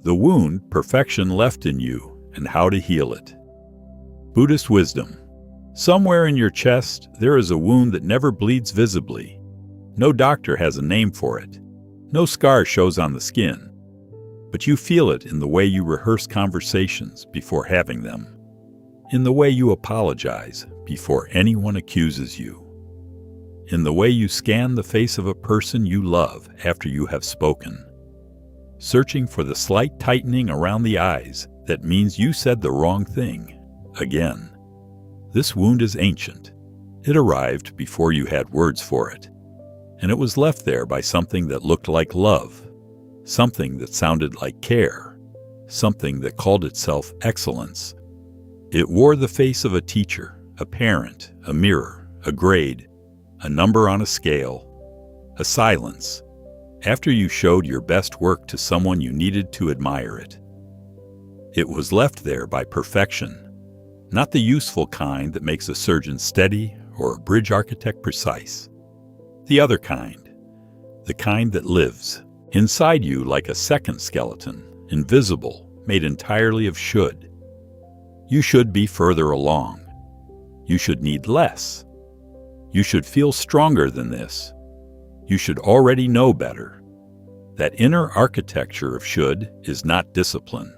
The wound perfection left in you and how to heal it. Buddhist wisdom. Somewhere in your chest, there is a wound that never bleeds visibly. No doctor has a name for it. No scar shows on the skin. But you feel it in the way you rehearse conversations before having them. In the way you apologize before anyone accuses you. In the way you scan the face of a person you love after you have spoken. Searching for the slight tightening around the eyes that means you said the wrong thing again. This wound is ancient. It arrived before you had words for it. And it was left there by something that looked like love, something that sounded like care, something that called itself excellence. It wore the face of a teacher, a parent, a mirror, a grade, a number on a scale, a silence, after you showed your best work to someone you needed to admire it. It was left there by perfection, not the useful kind that makes a surgeon steady or a bridge architect precise. The other kind, the kind that lives inside you like a second skeleton, invisible, made entirely of should. You should be further along. You should need less. You should feel stronger than this. You should already know better. That inner architecture of should is not discipline.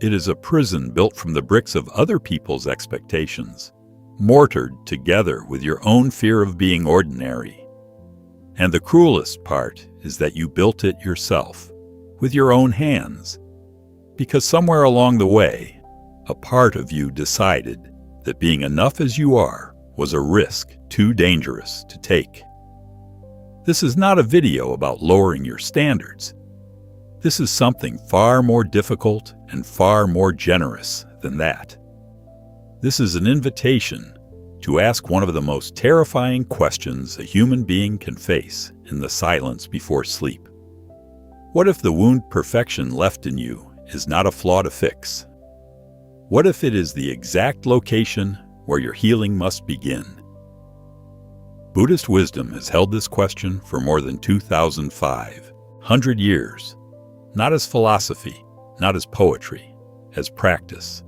It is a prison built from the bricks of other people's expectations, mortared together with your own fear of being ordinary. And the cruelest part is that you built it yourself, with your own hands, because somewhere along the way, a part of you decided that being enough as you are was a risk too dangerous to take. This is not a video about lowering your standards. This is something far more difficult and far more generous than that. This is an invitation to ask one of the most terrifying questions a human being can face in the silence before sleep. What if the wound perfection left in you is not a flaw to fix? What if it is the exact location where your healing must begin? Buddhist wisdom has held this question for more than 2,500 years, not as philosophy, not as poetry, as practice,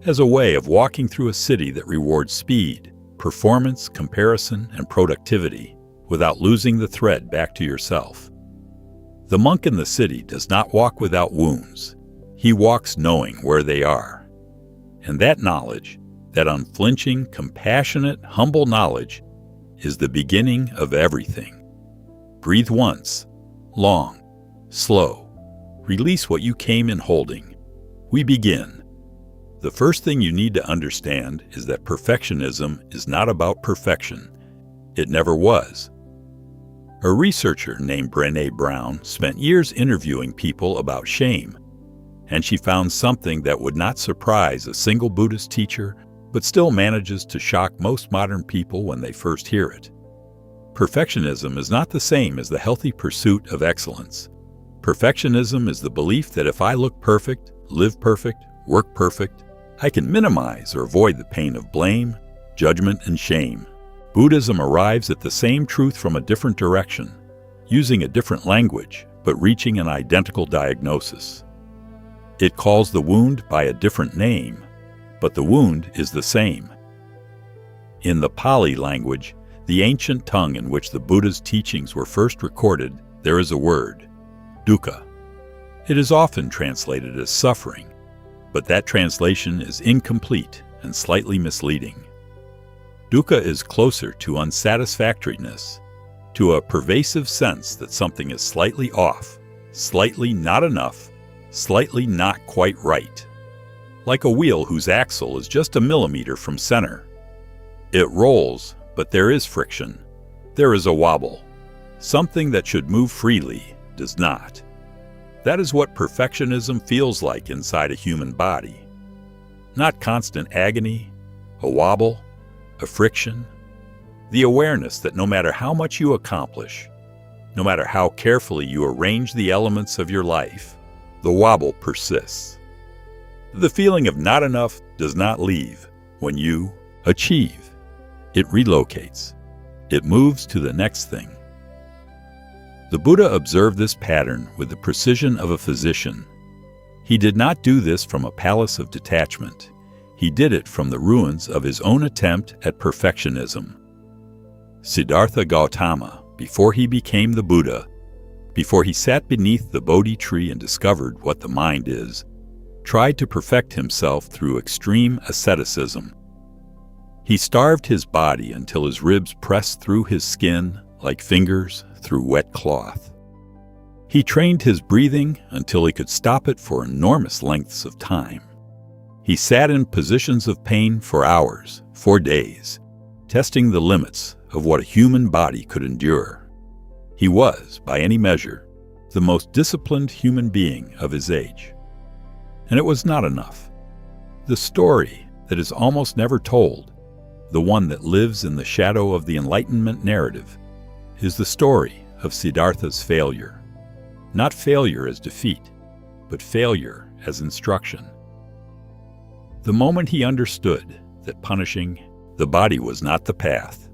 as a way of walking through a city that rewards speed, performance, comparison, and productivity without losing the thread back to yourself. The monk in the city does not walk without wounds. He walks knowing where they are. And that knowledge, that unflinching, compassionate, humble knowledge, is the beginning of everything. Breathe once, long, slow. Release what you came in holding. We begin. The first thing you need to understand is that perfectionism is not about perfection. It never was. A researcher named Brené Brown spent years interviewing people about shame, and she found something that would not surprise a single Buddhist teacher, but still manages to shock most modern people when they first hear it. Perfectionism is not the same as the healthy pursuit of excellence. Perfectionism is the belief that if I look perfect, live perfect, work perfect, I can minimize or avoid the pain of blame, judgment, and shame. Buddhism arrives at the same truth from a different direction, using a different language, but reaching an identical diagnosis. It calls the wound by a different name, but the wound is the same. In the Pali language, the ancient tongue in which the Buddha's teachings were first recorded, there is a word, dukkha. It is often translated as suffering, but that translation is incomplete and slightly misleading. Dukkha is closer to unsatisfactoriness, to a pervasive sense that something is slightly off, slightly not enough, slightly not quite right. Like a wheel whose axle is just a millimeter from center. It rolls, but there is friction. There is a wobble. Something that should move freely does not. That is what perfectionism feels like inside a human body. Not constant agony, a wobble, a friction. The awareness that no matter how much you accomplish, no matter how carefully you arrange the elements of your life, the wobble persists. The feeling of not enough does not leave when you achieve. It relocates. It moves to the next thing. The Buddha observed this pattern with the precision of a physician. He did not do this from a palace of detachment. He did it from the ruins of his own attempt at perfectionism. Siddhartha Gautama, before he became the Buddha, before he sat beneath the Bodhi tree and discovered what the mind is, tried to perfect himself through extreme asceticism. He starved his body until his ribs pressed through his skin like fingers through wet cloth. He trained his breathing until he could stop it for enormous lengths of time. He sat in positions of pain for hours, for days, testing the limits of what a human body could endure. He was, by any measure, the most disciplined human being of his age. And it was not enough. The story that is almost never told, the one that lives in the shadow of the Enlightenment narrative, is the story of Siddhartha's failure. Not failure as defeat, but failure as instruction. The moment he understood that punishing the body was not the path,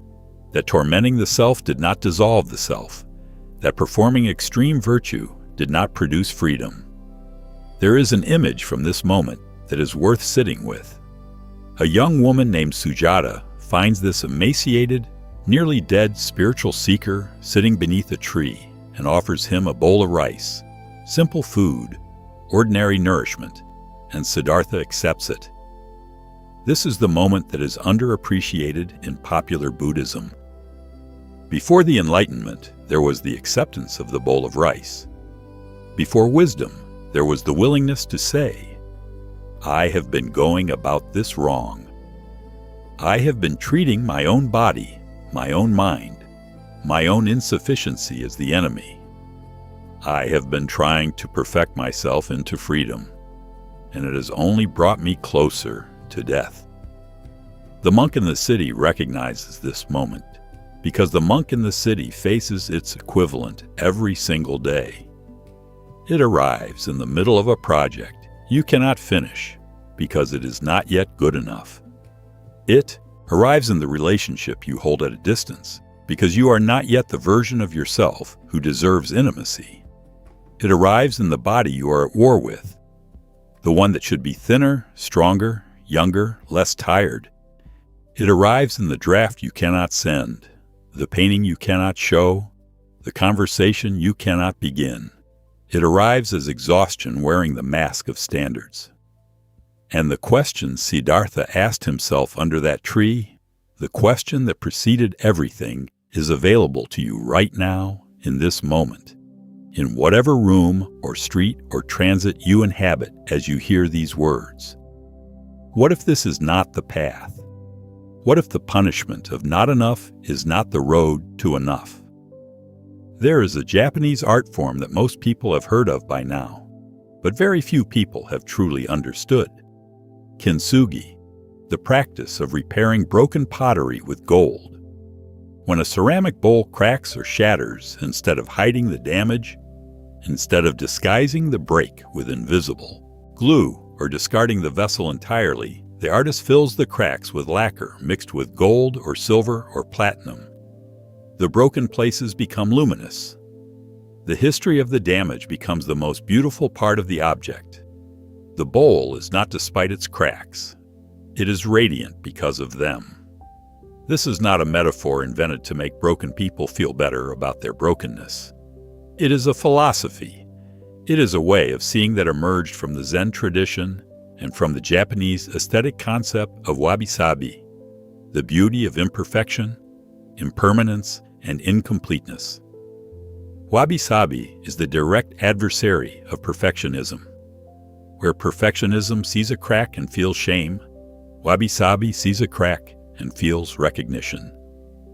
that tormenting the self did not dissolve the self, that performing extreme virtue did not produce freedom, there is an image from this moment that is worth sitting with. A young woman named Sujata finds this emaciated, nearly dead spiritual seeker sitting beneath a tree and offers him a bowl of rice, simple food, ordinary nourishment, and Siddhartha accepts it. This is the moment that is underappreciated in popular Buddhism. Before the Enlightenment, there was the acceptance of the bowl of rice. Before wisdom, there was the willingness to say, "I have been going about this wrong. I have been treating my own body, my own mind, my own insufficiency as the enemy. I have been trying to perfect myself into freedom, and it has only brought me closer to death." The monk in the city recognizes this moment, because the monk in the city faces its equivalent every single day. It arrives in the middle of a project you cannot finish because it is not yet good enough. It arrives in the relationship you hold at a distance because you are not yet the version of yourself who deserves intimacy. It arrives in the body you are at war with, the one that should be thinner, stronger, younger, less tired. It arrives in the draft you cannot send, the painting you cannot show, the conversation you cannot begin. It arrives as exhaustion wearing the mask of standards. And the question Siddhartha asked himself under that tree, the question that preceded everything, is available to you right now, in this moment, in whatever room or street or transit you inhabit as you hear these words. What if this is not the path? What if the punishment of not enough is not the road to enough? There is a Japanese art form that most people have heard of by now, but very few people have truly understood. Kintsugi, the practice of repairing broken pottery with gold. When a ceramic bowl cracks or shatters, instead of hiding the damage, instead of disguising the break with invisible glue or discarding the vessel entirely, the artist fills the cracks with lacquer mixed with gold or silver or platinum. The broken places become luminous. The history of the damage becomes the most beautiful part of the object. The bowl is not despite its cracks. It is radiant because of them. This is not a metaphor invented to make broken people feel better about their brokenness. It is a philosophy. It is a way of seeing that emerged from the Zen tradition and from the Japanese aesthetic concept of wabi-sabi, the beauty of imperfection, impermanence, and incompleteness. Wabi-sabi is the direct adversary of perfectionism. Where perfectionism sees a crack and feels shame, wabi-sabi sees a crack and feels recognition.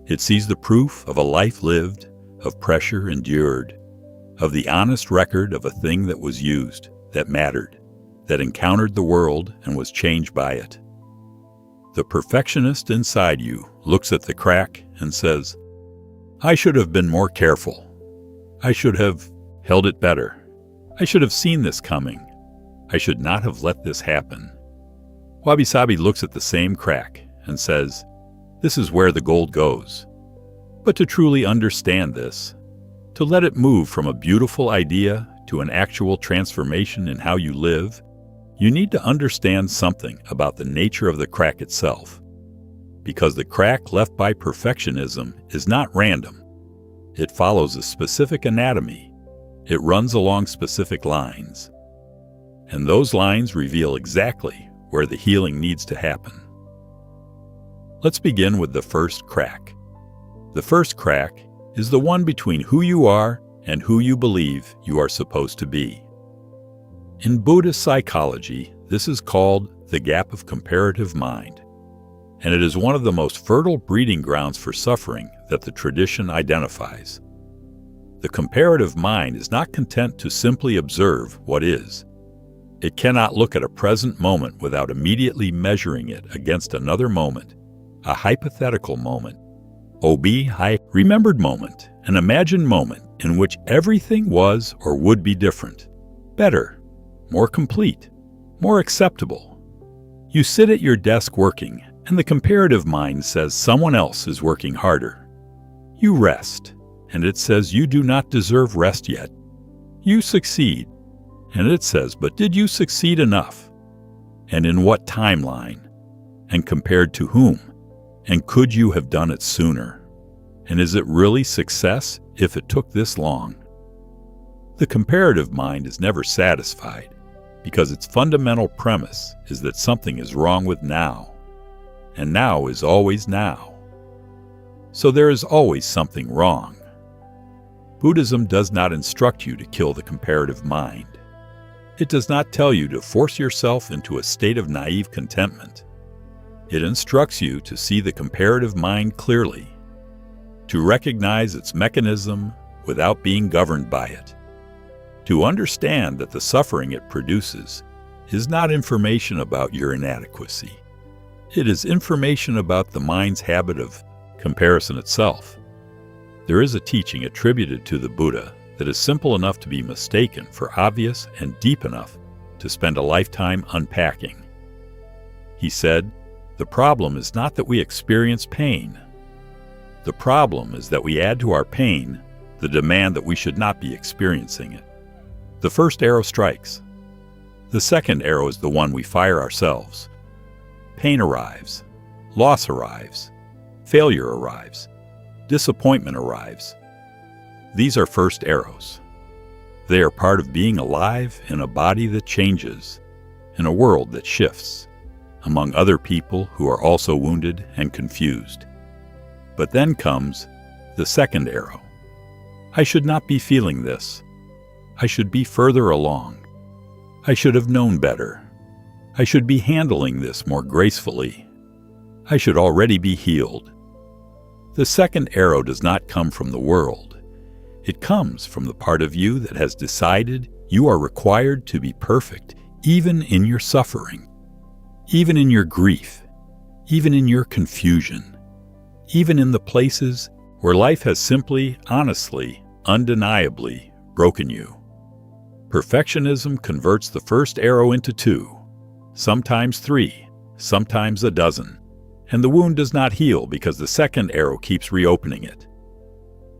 It sees the proof of a life lived, of pressure endured, of the honest record of a thing that was used, that mattered, that encountered the world and was changed by it. The perfectionist inside you looks at the crack and says, "I should have been more careful. I should have held it better. I should have seen this coming. I should not have let this happen." Wabi-sabi looks at the same crack and says, "This is where the gold goes." But to truly understand this, to let it move from a beautiful idea to an actual transformation in how you live, you need to understand something about the nature of the crack itself. Because the crack left by perfectionism is not random. It follows a specific anatomy. It runs along specific lines. And those lines reveal exactly where the healing needs to happen. Let's begin with the first crack. The first crack is the one between who you are and who you believe you are supposed to be. In Buddhist psychology, this is called the gap of comparative mind, and it is one of the most fertile breeding grounds for suffering that the tradition identifies. The comparative mind is not content to simply observe what is. It cannot look at a present moment without immediately measuring it against another moment, a hypothetical moment, remembered moment, an imagined moment in which everything was or would be different, better, more complete, more acceptable. You sit at your desk working, and the comparative mind says someone else is working harder. You rest, and it says you do not deserve rest yet. You succeed, and it says, but did you succeed enough? And in what timeline? And compared to whom? And could you have done it sooner? And is it really success if it took this long? The comparative mind is never satisfied because its fundamental premise is that something is wrong with now, and now is always now. So there is always something wrong. Buddhism does not instruct you to kill the comparative mind. It does not tell you to force yourself into a state of naive contentment. It instructs you to see the comparative mind clearly, to recognize its mechanism without being governed by it, to understand that the suffering it produces is not information about your inadequacy. It is information about the mind's habit of comparison itself. There is a teaching attributed to the Buddha that is simple enough to be mistaken for obvious and deep enough to spend a lifetime unpacking. He said, "The problem is not that we experience pain. The problem is that we add to our pain the demand that we should not be experiencing it." The first arrow strikes. The second arrow is the one we fire ourselves. Pain arrives. Loss arrives. Failure arrives. Disappointment arrives. These are first arrows. They are part of being alive in a body that changes, in a world that shifts, among other people who are also wounded and confused. But then comes the second arrow. I should not be feeling this. I should be further along. I should have known better. I should be handling this more gracefully. I should already be healed. The second arrow does not come from the world. It comes from the part of you that has decided you are required to be perfect, even in your suffering, even in your grief, even in your confusion, even in the places where life has simply, honestly, undeniably broken you. Perfectionism converts the first arrow into two, sometimes three, sometimes a dozen, and the wound does not heal because the second arrow keeps reopening it.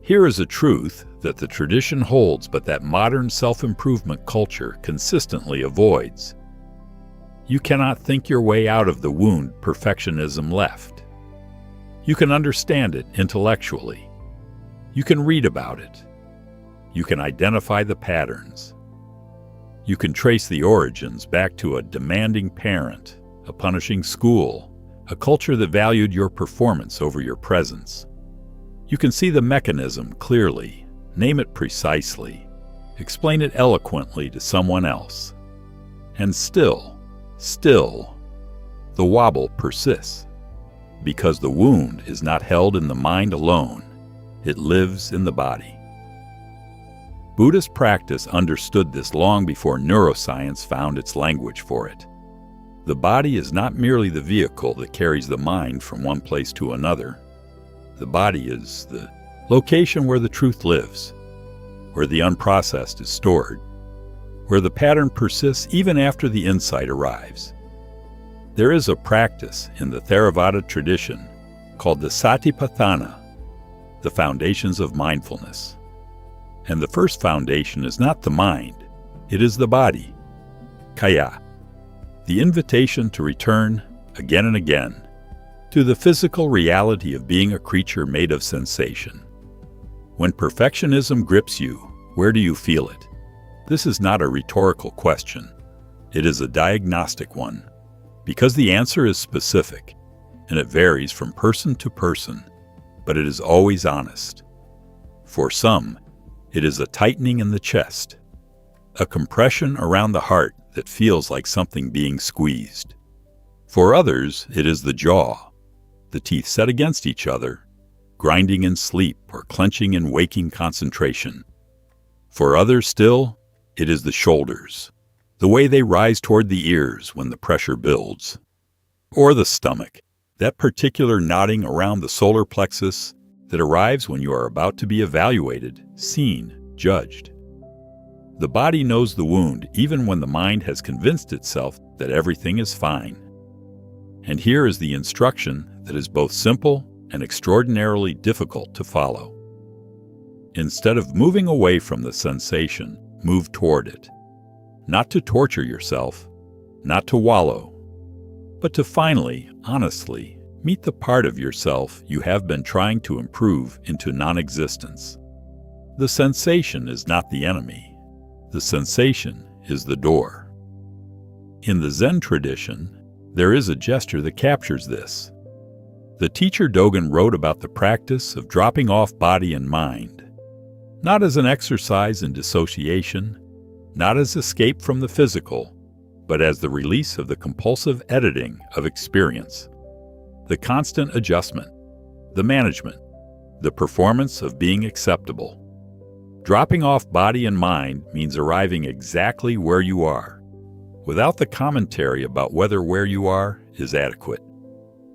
Here is a truth that the tradition holds but that modern self-improvement culture consistently avoids. You cannot think your way out of the wound perfectionism left. You can understand it intellectually. You can read about it. You can identify the patterns. You can trace the origins back to a demanding parent, a punishing school, a culture that valued your performance over your presence. You can see the mechanism clearly, name it precisely, explain it eloquently to someone else. And still, the wobble persists, because the wound is not held in the mind alone, it lives in the body. Buddhist practice understood this long before neuroscience found its language for it. The body is not merely the vehicle that carries the mind from one place to another. The body is the location where the truth lives, where the unprocessed is stored, where the pattern persists even after the insight arrives. There is a practice in the Theravada tradition called the Satipatthana, the foundations of mindfulness. And the first foundation is not the mind, it is the body, kaya, the invitation to return again and again to the physical reality of being a creature made of sensation. When perfectionism grips you, where do you feel it? This is not a rhetorical question. It is a diagnostic one, because the answer is specific, and it varies from person to person, but it is always honest. For some, it is a tightening in the chest, a compression around the heart that feels like something being squeezed. For others, it is the jaw, the teeth set against each other, grinding in sleep or clenching in waking concentration. For others still, it is the shoulders, the way they rise toward the ears when the pressure builds. Or the stomach, that particular knotting around the solar plexus that arrives when you are about to be evaluated, seen, judged. The body knows the wound even when the mind has convinced itself that everything is fine. And here is the instruction that is both simple and extraordinarily difficult to follow. Instead of moving away from the sensation, move toward it. Not to torture yourself, not to wallow, but to finally, honestly, meet the part of yourself you have been trying to improve into non-existence. The sensation is not the enemy. The sensation is the door. In the Zen tradition, there is a gesture that captures this. The teacher Dogen wrote about the practice of dropping off body and mind, not as an exercise in dissociation, not as escape from the physical, but as the release of the compulsive editing of experience, the constant adjustment, the management, the performance of being acceptable. Dropping off body and mind means arriving exactly where you are, without the commentary about whether where you are is adequate.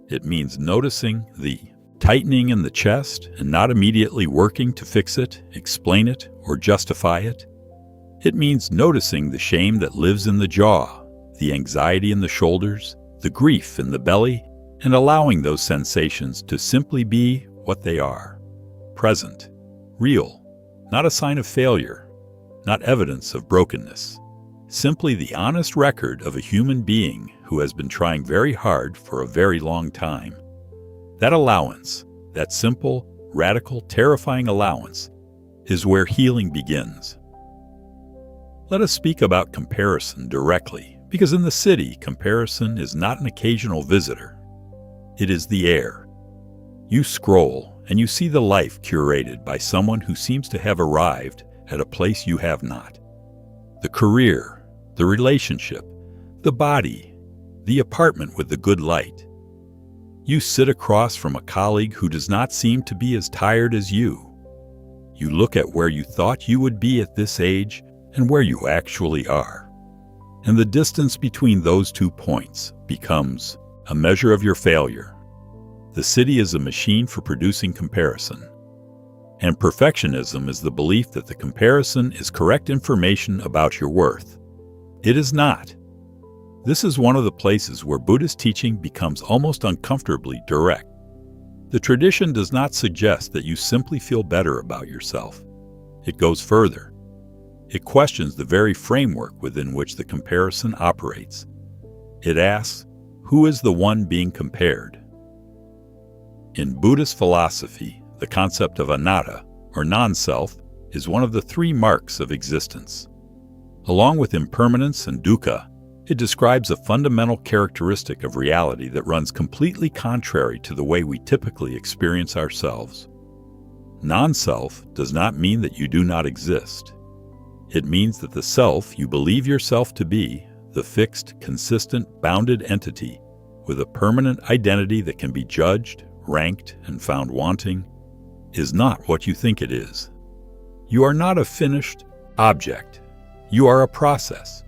It means noticing the tightening in the chest and not immediately working to fix it, explain it, or justify it. It means noticing the shame that lives in the jaw, the anxiety in the shoulders, the grief in the belly, and allowing those sensations to simply be what they are. Present, real, not a sign of failure, not evidence of brokenness. Simply the honest record of a human being who has been trying very hard for a very long time. That allowance, that simple, radical, terrifying allowance, is where healing begins. Let us speak about comparison directly, because in the city, comparison is not an occasional visitor. It is the air. You scroll, and you see the life curated by someone who seems to have arrived at a place you have not. The career, the relationship, the body, the apartment with the good light. You sit across from a colleague who does not seem to be as tired as you. You look at where you thought you would be at this age and where you actually are. And the distance between those 2 points becomes a measure of your failure. The city is a machine for producing comparison. And perfectionism is the belief that the comparison is correct information about your worth. It is not. This is one of the places where Buddhist teaching becomes almost uncomfortably direct. The tradition does not suggest that you simply feel better about yourself. It goes further. It questions the very framework within which the comparison operates. It asks, who is the one being compared? In Buddhist philosophy, the concept of anatta, or non-self, is one of the 3 marks of existence. Along with impermanence and dukkha, it describes a fundamental characteristic of reality that runs completely contrary to the way we typically experience ourselves. Non-self does not mean that you do not exist. It means that the self you believe yourself to be, the fixed, consistent, bounded entity with a permanent identity that can be judged, ranked, and found wanting, is not what you think it is. You are not a finished object. You are a process.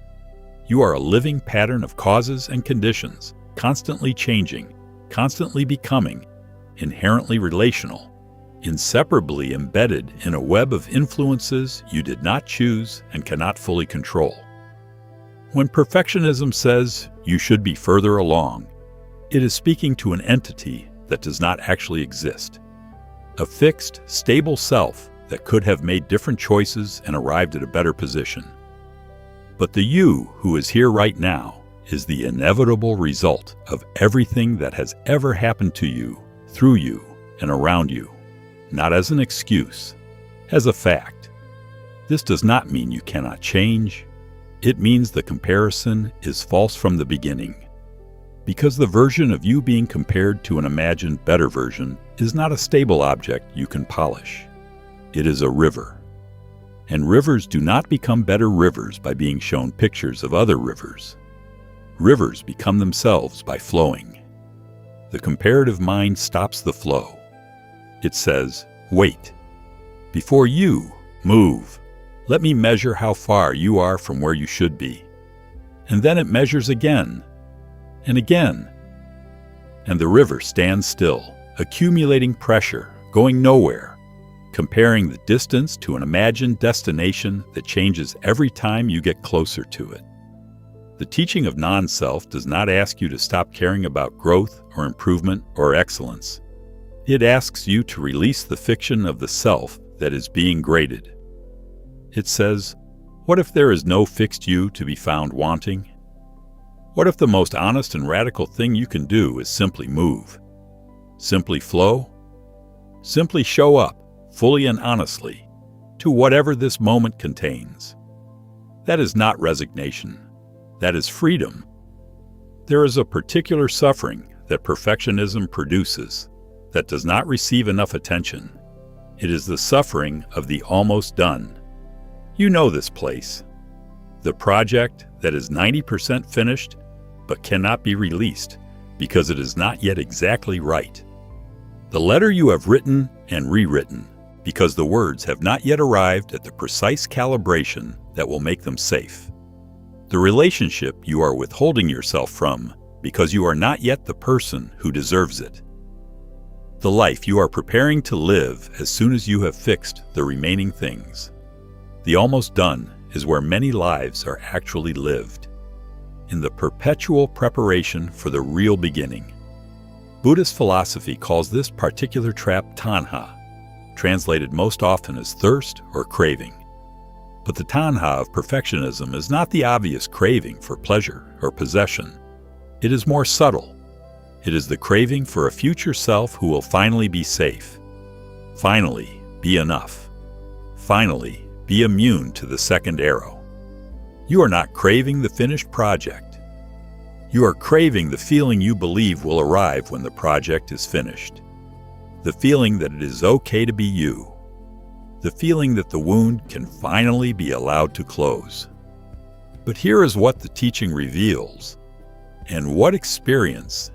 You are a living pattern of causes and conditions, constantly changing, constantly becoming, inherently relational, inseparably embedded in a web of influences you did not choose and cannot fully control. When perfectionism says you should be further along, it is speaking to an entity that does not actually exist. A fixed, stable self that could have made different choices and arrived at a better position. But the you who is here right now is the inevitable result of everything that has ever happened to you, through you, and around you, not as an excuse, as a fact. This does not mean you cannot change. It means the comparison is false from the beginning, because the version of you being compared to an imagined better version is not a stable object you can polish. It is a river. And rivers do not become better rivers by being shown pictures of other rivers. Rivers become themselves by flowing. The comparative mind stops the flow. It says, wait. Before you move, let me measure how far you are from where you should be. And then it measures again, and again. And the river stands still, accumulating pressure, going nowhere, comparing the distance to an imagined destination that changes every time you get closer to it. The teaching of non-self does not ask you to stop caring about growth or improvement or excellence. It asks you to release the fiction of the self that is being graded. It says, what if there is no fixed you to be found wanting? What if the most honest and radical thing you can do is simply move? Simply flow? Simply show up, fully and honestly, to whatever this moment contains. That is not resignation. That is freedom. There is a particular suffering that perfectionism produces that does not receive enough attention. It is the suffering of the almost done. You know this place. The project that is 90% finished but cannot be released because it is not yet exactly right. The letter you have written and rewritten because the words have not yet arrived at the precise calibration that will make them safe. The relationship you are withholding yourself from because you are not yet the person who deserves it. The life you are preparing to live as soon as you have fixed the remaining things. The almost done is where many lives are actually lived, in the perpetual preparation for the real beginning. Buddhist philosophy calls this particular trap tanha, translated most often as thirst or craving. But the tanha of perfectionism is not the obvious craving for pleasure or possession. It is more subtle. It is the craving for a future self who will finally be safe. Finally, be enough. Finally, be immune to the second arrow. You are not craving the finished project. You are craving the feeling you believe will arrive when the project is finished. The feeling that it is okay to be you. The feeling that the wound can finally be allowed to close. But here is what the teaching reveals, and what experience,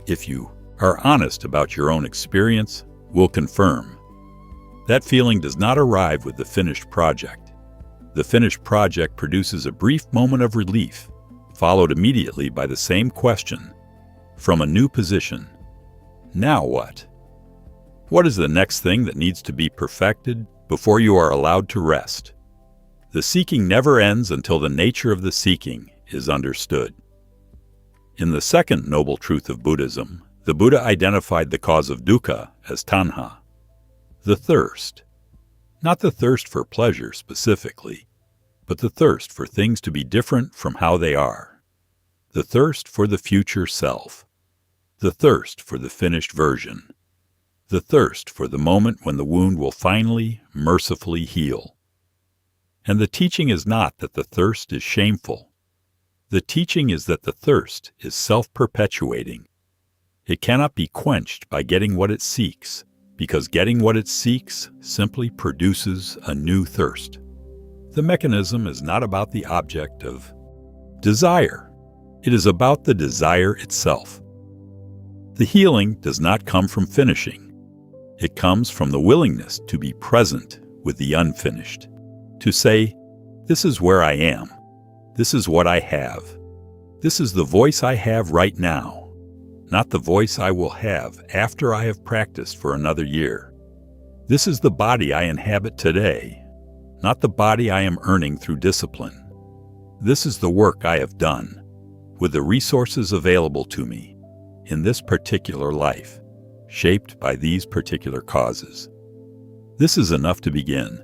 if you are honest about your own experience, will confirm. That feeling does not arrive with the finished project. The finished project produces a brief moment of relief, followed immediately by the same question, from a new position. Now what? What is the next thing that needs to be perfected before you are allowed to rest? The seeking never ends until the nature of the seeking is understood. In the second noble truth of Buddhism, the Buddha identified the cause of dukkha as tanha, the thirst. Not the thirst for pleasure specifically, but the thirst for things to be different from how they are. The thirst for the future self. The thirst for the finished version. The thirst for the moment when the wound will finally, mercifully heal. And the teaching is not that the thirst is shameful. The teaching is that the thirst is self-perpetuating. It cannot be quenched by getting what it seeks, because getting what it seeks simply produces a new thirst. The mechanism is not about the object of desire. It is about the desire itself. The healing does not come from finishing. It comes from the willingness to be present with the unfinished, to say, this is where I am, this is what I have, this is the voice I have right now, not the voice I will have after I have practiced for another year. This is the body I inhabit today, not the body I am earning through discipline. This is the work I have done, with the resources available to me, in this particular life, shaped by these particular causes. This is enough to begin.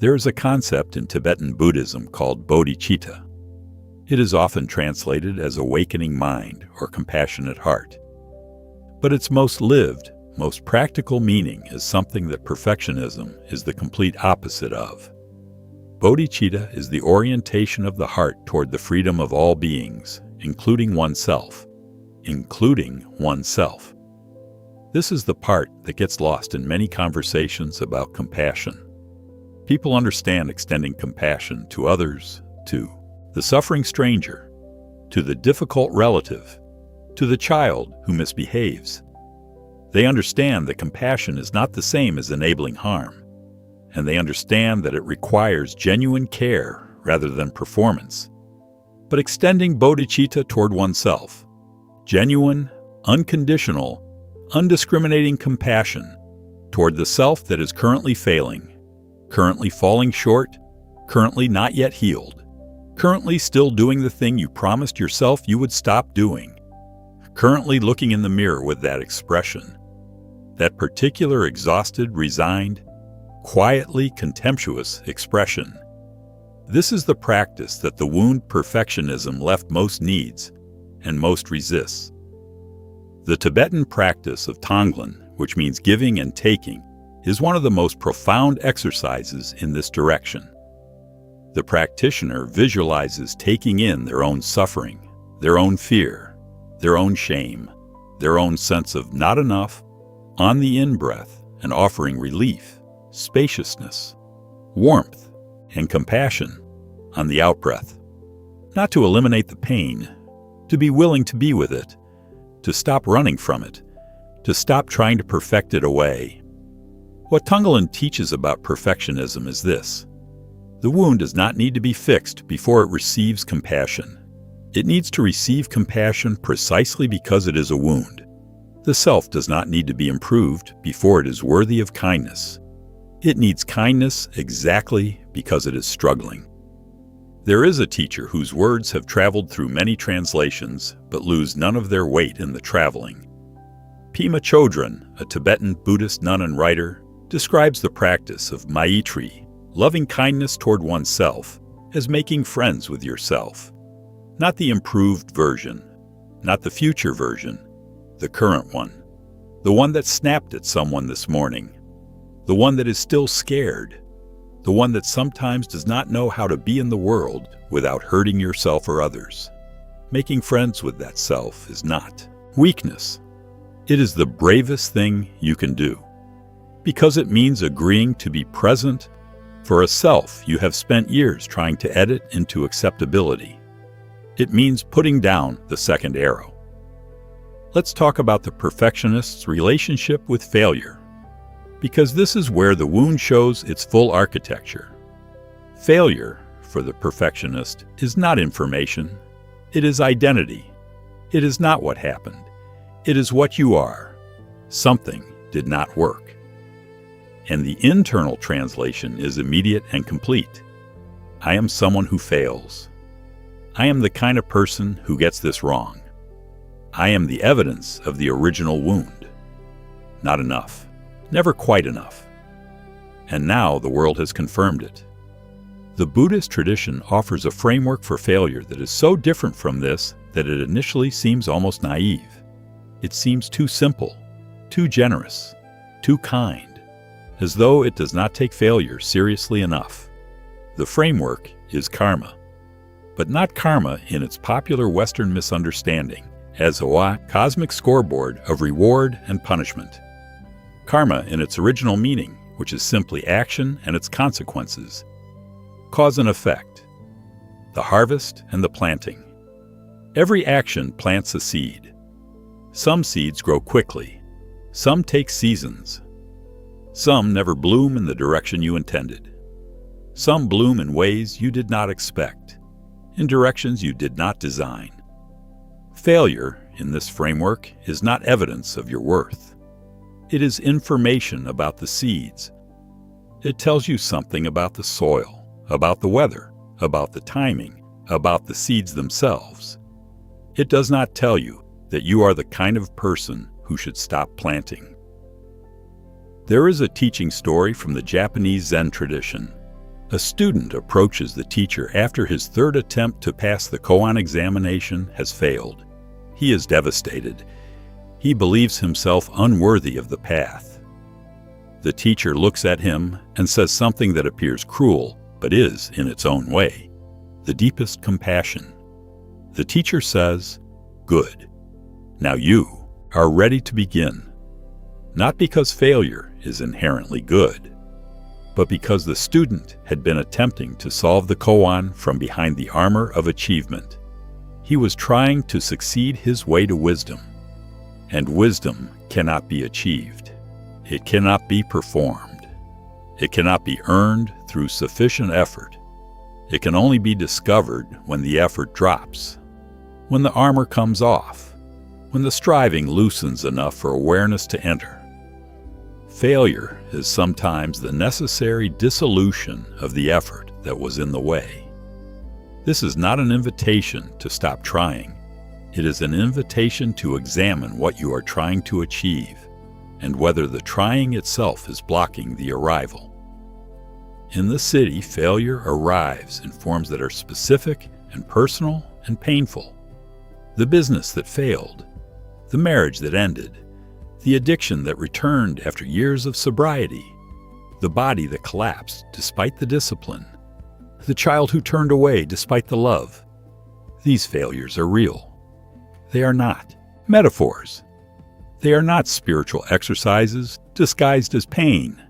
There is a concept in Tibetan Buddhism called bodhicitta. It is often translated as awakening mind or compassionate heart. But its most lived, most practical meaning is something that perfectionism is the complete opposite of. Bodhicitta is the orientation of the heart toward the freedom of all beings, including oneself. This is the part that gets lost in many conversations about compassion. People understand extending compassion to others, to the suffering stranger, to the difficult relative, to the child who misbehaves. They understand that compassion is not the same as enabling harm, and they understand that it requires genuine care rather than performance. But extending bodhicitta toward oneself, genuine, unconditional, undiscriminating compassion toward the self that is currently failing, currently falling short, currently not yet healed, currently still doing the thing you promised yourself you would stop doing, currently looking in the mirror with that expression, that particular exhausted, resigned, quietly contemptuous expression. This is the practice that the wound perfectionism left most needs and most resists. The Tibetan practice of Tonglen, which means giving and taking, is one of the most profound exercises in this direction. The practitioner visualizes taking in their own suffering, their own fear, their own shame, their own sense of not enough, on the in-breath, and offering relief, spaciousness, warmth, and compassion on the out-breath. Not to eliminate the pain, to be willing to be with it, to stop running from it, to stop trying to perfect it away. What Tonglen teaches about perfectionism is this: the wound does not need to be fixed before it receives compassion. It needs to receive compassion precisely because it is a wound. The self does not need to be improved before it is worthy of kindness. It needs kindness exactly because it is struggling. There is a teacher whose words have traveled through many translations but lose none of their weight in the traveling. Pema Chodron, a Tibetan Buddhist nun and writer, describes the practice of Maitri, loving kindness toward oneself, as making friends with yourself. Not the improved version, not the future version, the current one, the one that snapped at someone this morning, the one that is still scared, the one that sometimes does not know how to be in the world without hurting yourself or others. Making friends with that self is not weakness. It is the bravest thing you can do, because it means agreeing to be present for a self you have spent years trying to edit into acceptability. It means putting down the second arrow. Let's talk about the perfectionist's relationship with failure, because this is where the wound shows its full architecture. Failure, for the perfectionist, is not information. It is identity. It is not what happened. It is what you are. Something did not work. And the internal translation is immediate and complete. I am someone who fails. I am the kind of person who gets this wrong. I am the evidence of the original wound. Not enough. Never quite enough. And now the world has confirmed it. The Buddhist tradition offers a framework for failure that is so different from this that it initially seems almost naive. It seems too simple, too generous, too kind, as though it does not take failure seriously enough. The framework is karma, but not karma in its popular Western misunderstanding as a cosmic scoreboard of reward and punishment. Karma in its original meaning, which is simply action and its consequences. Cause and effect. The harvest and the planting. Every action plants a seed. Some seeds grow quickly. Some take seasons. Some never bloom in the direction you intended. Some bloom in ways you did not expect, in directions you did not design. Failure, in this framework, is not evidence of your worth. It is information about the seeds. It tells you something about the soil, about the weather, about the timing, about the seeds themselves. It does not tell you that you are the kind of person who should stop planting. There is a teaching story from the Japanese Zen tradition. A student approaches the teacher after his third attempt to pass the koan examination has failed. He is devastated. He believes himself unworthy of the path. The teacher looks at him and says something that appears cruel, but is, in its own way, the deepest compassion. The teacher says, "Good. Now you are ready to begin." Not because failure is inherently good, but because the student had been attempting to solve the koan from behind the armor of achievement. He was trying to succeed his way to wisdom. And wisdom cannot be achieved. It cannot be performed. It cannot be earned through sufficient effort. It can only be discovered when the effort drops, when the armor comes off, when the striving loosens enough for awareness to enter. Failure is sometimes the necessary dissolution of the effort that was in the way. This is not an invitation to stop trying. It is an invitation to examine what you are trying to achieve and whether the trying itself is blocking the arrival. In the city, failure arrives in forms that are specific and personal and painful. The business that failed, the marriage that ended, the addiction that returned after years of sobriety, the body that collapsed despite the discipline, the child who turned away despite the love. These failures are real. They are not metaphors. They are not spiritual exercises disguised as pain.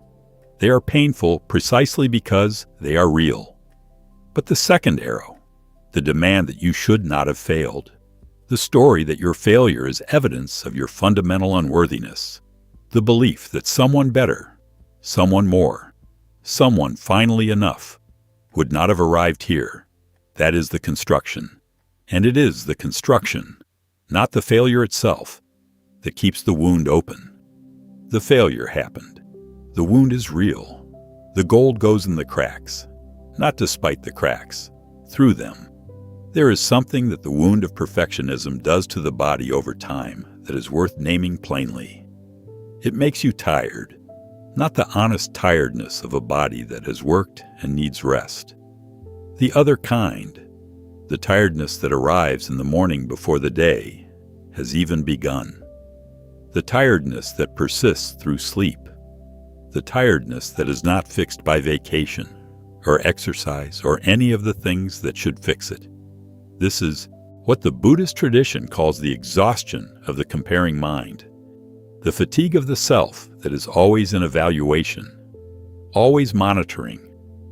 They are painful precisely because they are real. But the second arrow, the demand that you should not have failed, the story that your failure is evidence of your fundamental unworthiness, the belief that someone better, someone more, someone finally enough would not have arrived here, that is the construction. And it is the construction, not the failure itself, that keeps the wound open. The failure happened. The wound is real. The gold goes in the cracks, not despite the cracks, through them. There is something that the wound of perfectionism does to the body over time that is worth naming plainly. It makes you tired, not the honest tiredness of a body that has worked and needs rest. The other kind, the tiredness that arrives in the morning before the day has even begun. The tiredness that persists through sleep. The tiredness that is not fixed by vacation, or exercise, or any of the things that should fix it. This is what the Buddhist tradition calls the exhaustion of the comparing mind, the fatigue of the self that is always in evaluation, always monitoring,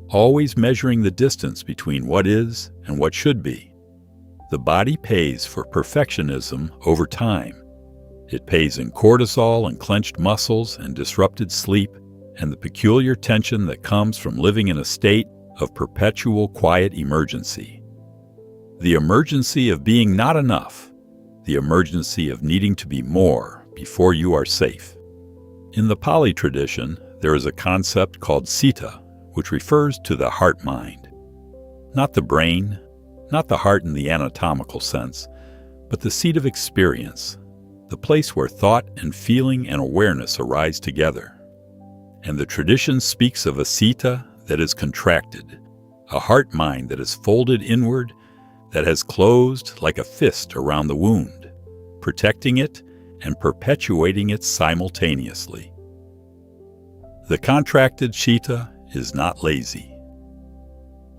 always measuring the distance between what is and what should be. The body pays for perfectionism over time. It pays in cortisol and clenched muscles and disrupted sleep and the peculiar tension that comes from living in a state of perpetual quiet emergency. The emergency of being not enough, the emergency of needing to be more before you are safe. In the Pali tradition, there is a concept called citta, which refers to the heart-mind. Not the brain, not the heart in the anatomical sense, but the seat of experience, the place where thought and feeling and awareness arise together. And the tradition speaks of a citta that is contracted, a heart-mind that is folded inward, that has closed like a fist around the wound, protecting it and perpetuating it simultaneously. The contracted citta is not lazy.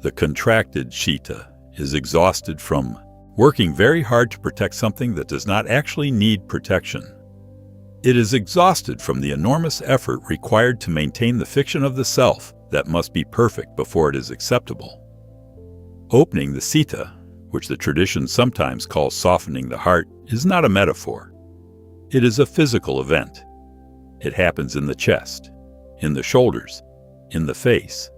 The contracted citta is exhausted from working very hard to protect something that does not actually need protection. It is exhausted from the enormous effort required to maintain the fiction of the self that must be perfect before it is acceptable. Opening the citta, which the tradition sometimes calls softening the heart, is not a metaphor. It is a physical event. It happens in the chest, in the shoulders, in the face.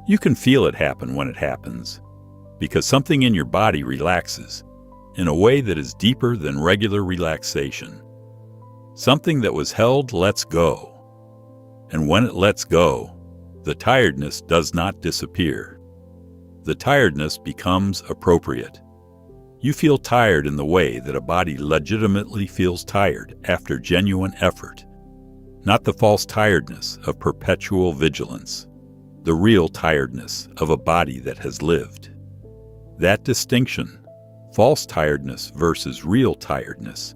You can feel it happen when it happens, because something in your body relaxes in a way that is deeper than regular relaxation. Something that was held lets go. And when it lets go, the tiredness does not disappear. The tiredness becomes appropriate. You feel tired in the way that a body legitimately feels tired after genuine effort. not the false tiredness of perpetual vigilance, the real tiredness of a body that has lived. That distinction, false tiredness versus real tiredness,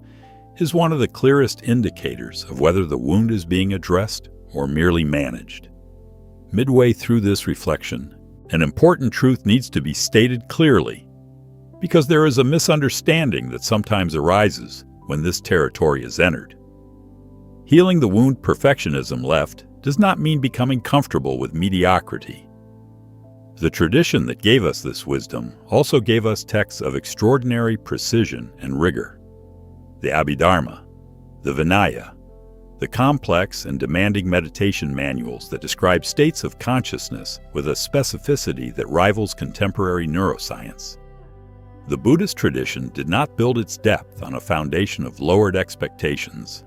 is one of the clearest indicators of whether the wound is being addressed or merely managed. Midway through this reflection, an important truth needs to be stated clearly, because there is a misunderstanding that sometimes arises when this territory is entered. Healing the wound perfectionism left does not mean becoming comfortable with mediocrity. The tradition that gave us this wisdom also gave us texts of extraordinary precision and rigor. The Abhidharma, the Vinaya, the complex and demanding meditation manuals that describe states of consciousness with a specificity that rivals contemporary neuroscience. The Buddhist tradition did not build its depth on a foundation of lowered expectations.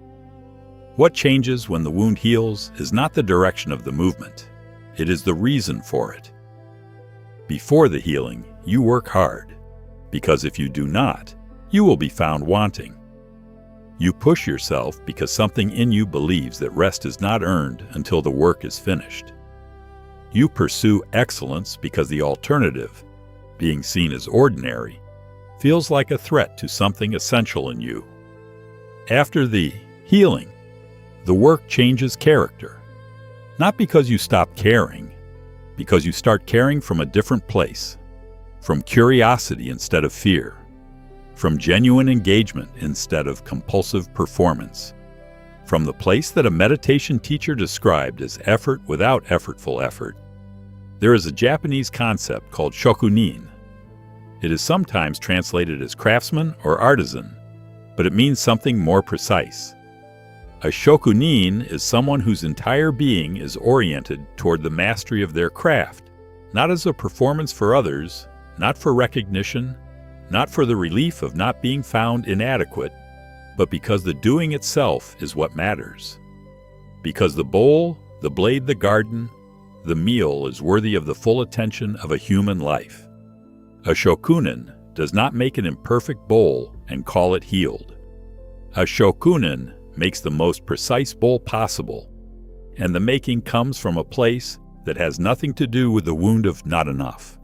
What changes when the wound heals is not the direction of the movement. It is the reason for it. Before the healing, you work hard, because if you do not, you will be found wanting. You push yourself because something in you believes that rest is not earned until the work is finished. You pursue excellence because the alternative, being seen as ordinary, feels like a threat to something essential in you. After the healing, the work changes character. Not because you stop caring, because you start caring from a different place, from curiosity instead of fear, from genuine engagement instead of compulsive performance, from the place that a meditation teacher described as effort without effortful effort. There is a Japanese concept called shokunin. It is sometimes translated as craftsman or artisan, but it means something more precise. A shokunin is someone whose entire being is oriented toward the mastery of their craft, not as a performance for others, not for recognition, not for the relief of not being found inadequate, but because the doing itself is what matters. Because the bowl, the blade, the garden, the meal is worthy of the full attention of a human life. A shokunin does not make an imperfect bowl and call it healed. A shokunin makes the most precise bowl possible, and the making comes from a place that has nothing to do with the wound of not enough.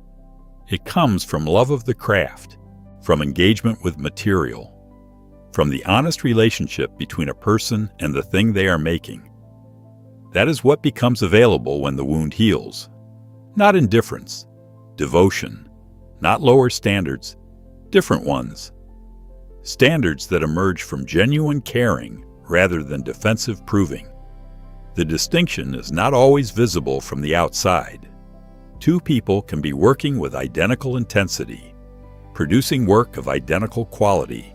It comes from love of the craft, from engagement with material, from the honest relationship between a person and the thing they are making. That is what becomes available when the wound heals. Not indifference, devotion, not lower standards, different ones. Standards that emerge from genuine caring rather than defensive proving. The distinction is not always visible from the outside. Two people can be working with identical intensity, producing work of identical quality,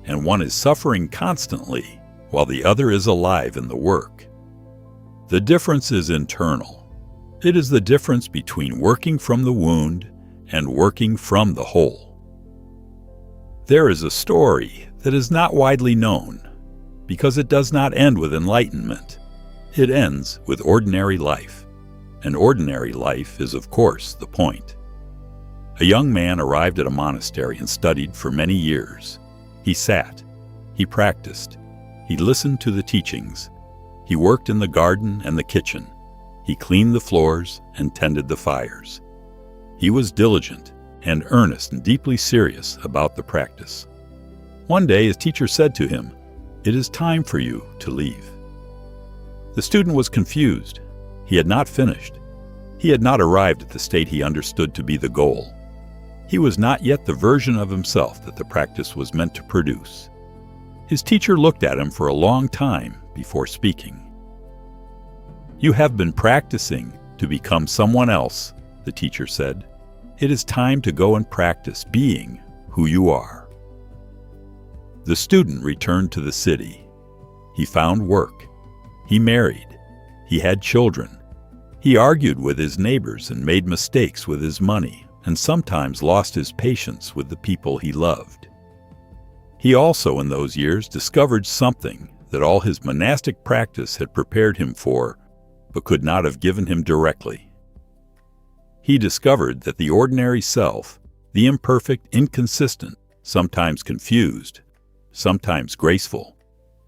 and one is suffering constantly while the other is alive in the work. The difference is internal. It is the difference between working from the wound and working from the whole. There is a story that is not widely known because it does not end with enlightenment. It ends with ordinary life. And ordinary life is, of course, the point. A young man arrived at a monastery and studied for many years. He sat, he practiced, he listened to the teachings, he worked in the garden and the kitchen, he cleaned the floors and tended the fires. He was diligent and earnest and deeply serious about the practice. One day his teacher said to him, "It is time for you to leave." The student was confused. He had not finished. He had not arrived at the state he understood to be the goal. He was not yet the version of himself that the practice was meant to produce. His teacher looked at him for a long time before speaking. "You have been practicing to become someone else," the teacher said. "It is time to go and practice being who you are." The student returned to the city. He found work. He married. He had children. He argued with his neighbors and made mistakes with his money, and sometimes lost his patience with the people he loved. He also, in those years, discovered something that all his monastic practice had prepared him for, but could not have given him directly. He discovered that the ordinary self, the imperfect, inconsistent, sometimes confused, sometimes graceful,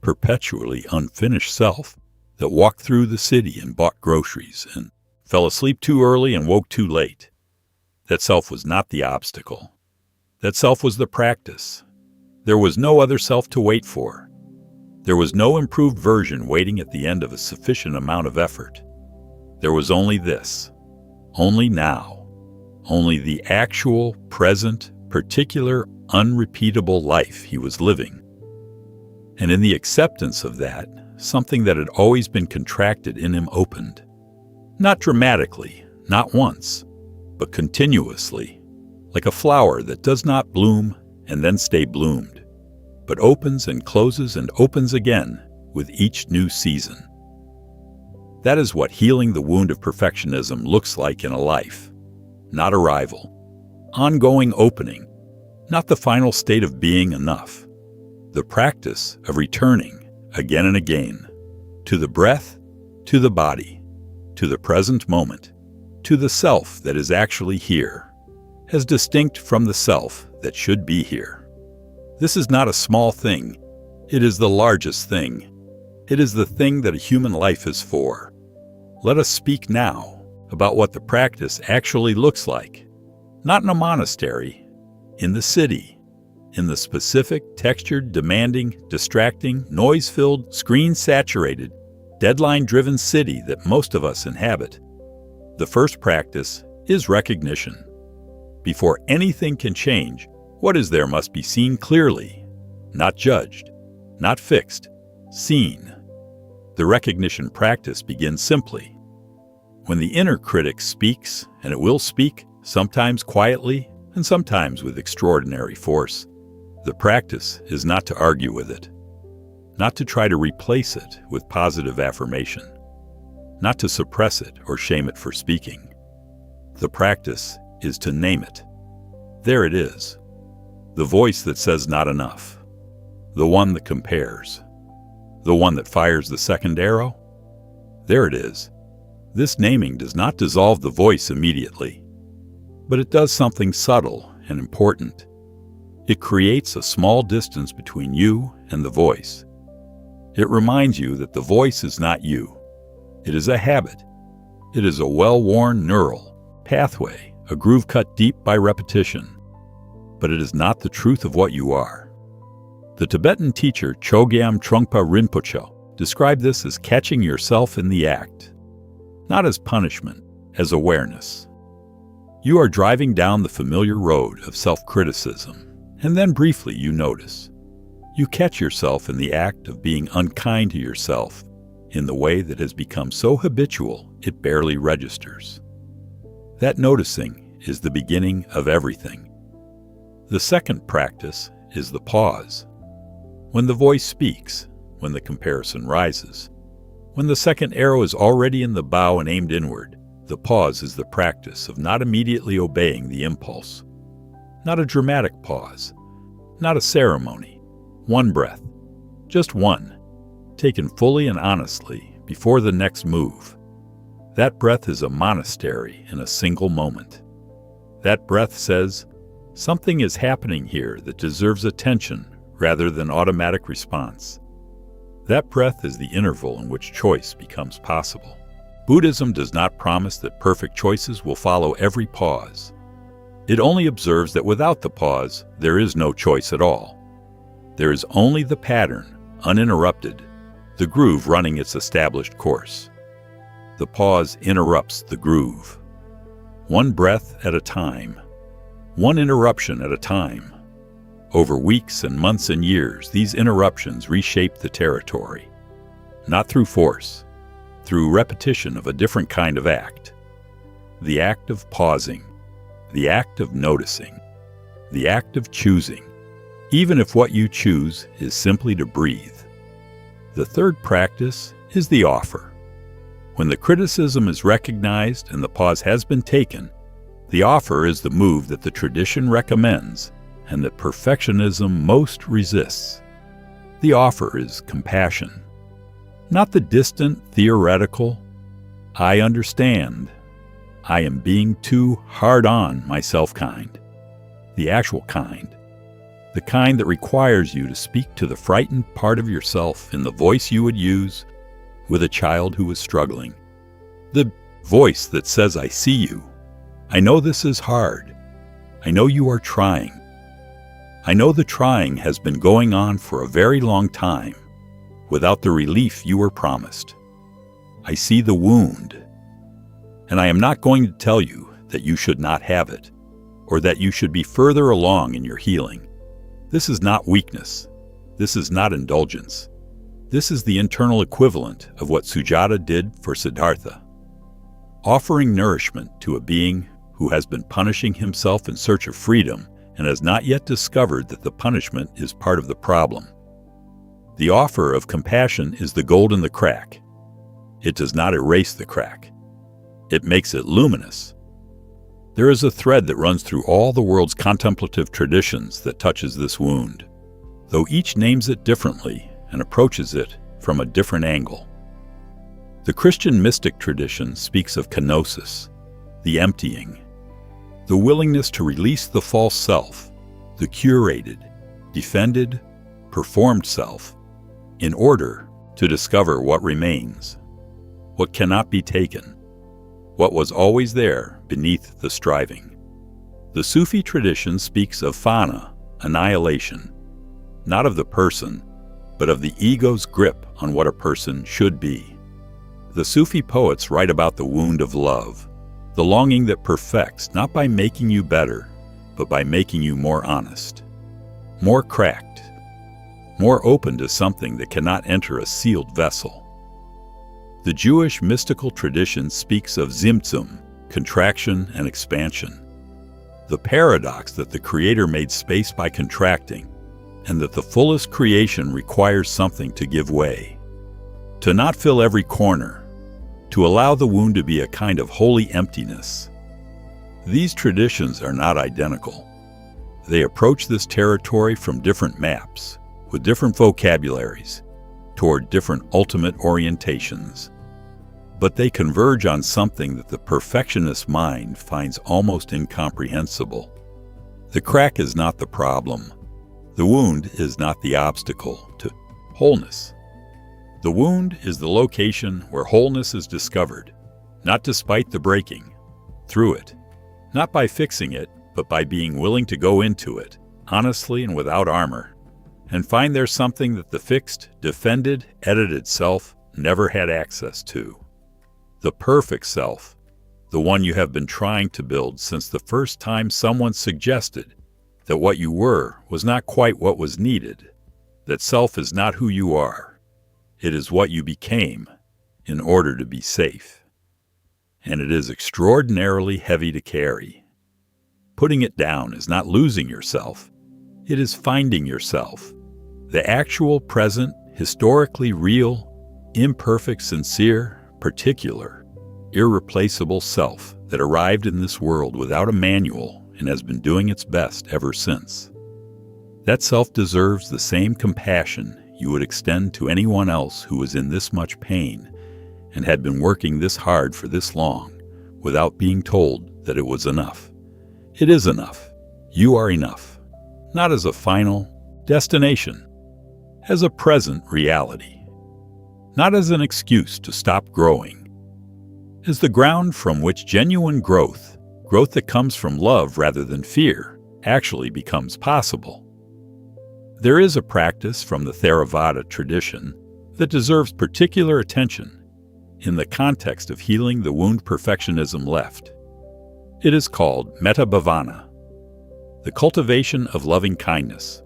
perpetually unfinished self, that walked through the city and bought groceries and fell asleep too early and woke too late. That self was not the obstacle. That self was the practice. There was no other self to wait for. There was no improved version waiting at the end of a sufficient amount of effort. There was only this, only now, only the actual, present, particular, unrepeatable life he was living. And in the acceptance of that, something that had always been contracted in him opened. Not dramatically, not once, but continuously, like a flower that does not bloom and then stay bloomed, but opens and closes and opens again with each new season. That is what healing the wound of perfectionism looks like in a life. Not arrival. Ongoing opening. Not the final state of being enough. The practice of returning again and again to the breath, to the body, to the present moment, to the self that is actually here, as distinct from the self that should be here. This is not a small thing. It is the largest thing. It is the thing that a human life is for. Let us speak now about what the practice actually looks like. Not in a monastery, in the city, in the specific, textured, demanding, distracting, noise-filled, screen-saturated, deadline-driven city that most of us inhabit. The first practice is recognition. Before anything can change, what is there must be seen clearly, not judged, not fixed, seen. The recognition practice begins simply. When the inner critic speaks, and it will speak, sometimes quietly and sometimes with extraordinary force, the practice is not to argue with it, not to try to replace it with positive affirmation, not to suppress it or shame it for speaking. The practice is to name it. There it is. The voice that says not enough. The one that compares. The one that fires the second arrow. There it is. This naming does not dissolve the voice immediately, but it does something subtle and important. It creates a small distance between you and the voice. It reminds you that the voice is not you. It is a habit. It is a well-worn neural pathway, a groove cut deep by repetition. But it is not the truth of what you are. The Tibetan teacher Chogyam Trungpa Rinpoche described this as catching yourself in the act, not as punishment, as awareness. You are driving down the familiar road of self-criticism, and then briefly you notice. You catch yourself in the act of being unkind to yourself in the way that has become so habitual it barely registers. That noticing is the beginning of everything. The second practice is the pause. When the voice speaks, when the comparison rises, when the second arrow is already in the bow and aimed inward, the pause is the practice of not immediately obeying the impulse. Not a dramatic pause, not a ceremony. One breath, just one, taken fully and honestly before the next move. That breath is a monastery in a single moment. That breath says, something is happening here that deserves attention rather than automatic response. That breath is the interval in which choice becomes possible. Buddhism does not promise that perfect choices will follow every pause. It only observes that without the pause, there is no choice at all. There is only the pattern, uninterrupted, the groove running its established course. The pause interrupts the groove. One breath at a time. One interruption at a time. Over weeks and months and years, these interruptions reshape the territory. Not through force, through repetition of a different kind of act. The act of pausing, the act of noticing, the act of choosing, even if what you choose is simply to breathe. The third practice is the offer. When the criticism is recognized and the pause has been taken, the offer is the move that the tradition recommends and that perfectionism most resists. The offer is compassion. Not the distant, theoretical, I understand, I am being too hard on myself kind. The actual kind. The kind that requires you to speak to the frightened part of yourself in the voice you would use with a child who is struggling. The voice that says, "I see you. I know this is hard. I know you are trying. I know the trying has been going on for a very long time, without the relief you were promised. I see the wound. And I am not going to tell you that you should not have it, or that you should be further along in your healing. This is not weakness. This is not indulgence. This is the internal equivalent of what Sujata did for Siddhartha. Offering nourishment to a being who has been punishing himself in search of freedom and has not yet discovered that the punishment is part of the problem. The offer of compassion is the gold in the crack. It does not erase the crack. It makes it luminous. There is a thread that runs through all the world's contemplative traditions that touches this wound, though each names it differently and approaches it from a different angle. The Christian mystic tradition speaks of kenosis, the emptying, the willingness to release the false self, the curated, defended, performed self, in order to discover what remains, what cannot be taken, what was always there beneath the striving. The Sufi tradition speaks of fana, annihilation, not of the person, but of the ego's grip on what a person should be. The Sufi poets write about the wound of love, the longing that perfects not by making you better, but by making you more honest, more cracked, more open to something that cannot enter a sealed vessel. The Jewish mystical tradition speaks of Tzimtzum, contraction and expansion, the paradox that the Creator made space by contracting, and that the fullest creation requires something to give way, to not fill every corner, to allow the wound to be a kind of holy emptiness. These traditions are not identical. They approach this territory from different maps, with different vocabularies, toward different ultimate orientations. But they converge on something that the perfectionist mind finds almost incomprehensible. The crack is not the problem. The wound is not the obstacle to wholeness. The wound is the location where wholeness is discovered, not despite the breaking, through it, not by fixing it, but by being willing to go into it, honestly and without armor, and find there's something that the fixed, defended, edited self never had access to. The perfect self, the one you have been trying to build since the first time someone suggested that what you were was not quite what was needed, that self is not who you are. It is what you became in order to be safe. And it is extraordinarily heavy to carry. Putting it down is not losing yourself. It is finding yourself, the actual, present, historically real, imperfect, sincere, particular, irreplaceable self that arrived in this world without a manual and has been doing its best ever since. That self deserves the same compassion you would extend to anyone else who was in this much pain and had been working this hard for this long without being told that it was enough. It is enough. You are enough. Not as a final destination, as a present reality. Not as an excuse to stop growing. As the ground from which genuine growth that comes from love rather than fear, actually becomes possible. There is a practice from the Theravada tradition that deserves particular attention in the context of healing the wound perfectionism left. It is called metta bhavana, the cultivation of loving kindness,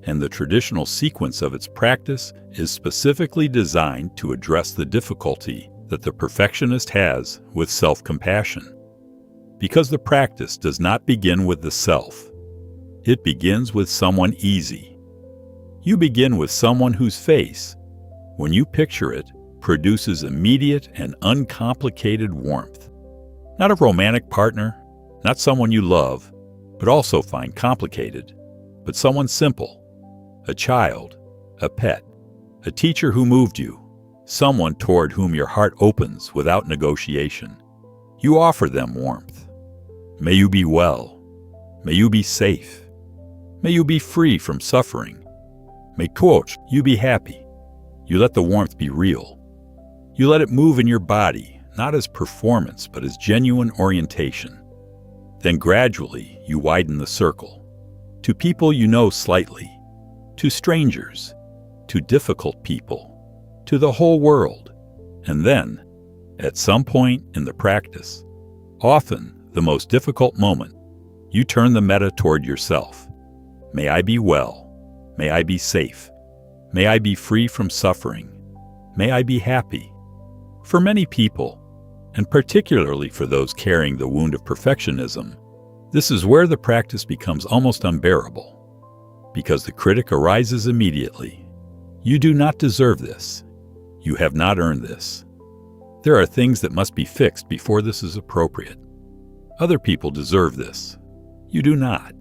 and the traditional sequence of its practice is specifically designed to address the difficulty that the perfectionist has with self-compassion. Because the practice does not begin with the self. It begins with someone easy. You begin with someone whose face, when you picture it, produces immediate and uncomplicated warmth. Not a romantic partner, not someone you love, but also find complicated, but someone simple. A child, a pet, a teacher who moved you, someone toward whom your heart opens without negotiation. You offer them warmth. May you be well. May you be safe. May you be free from suffering. May, quote, you be happy. You let the warmth be real. You let it move in your body, not as performance, but as genuine orientation. Then gradually, you widen the circle. To people you know slightly, to strangers, to difficult people, to the whole world. And then, at some point in the practice, often the most difficult moment, you turn the meta toward yourself. May I be well. May I be safe. May I be free from suffering. May I be happy. For many people, and particularly for those carrying the wound of perfectionism, this is where the practice becomes almost unbearable, because the critic arises immediately. You do not deserve this. You have not earned this. There are things that must be fixed before this is appropriate. Other people deserve this. You do not.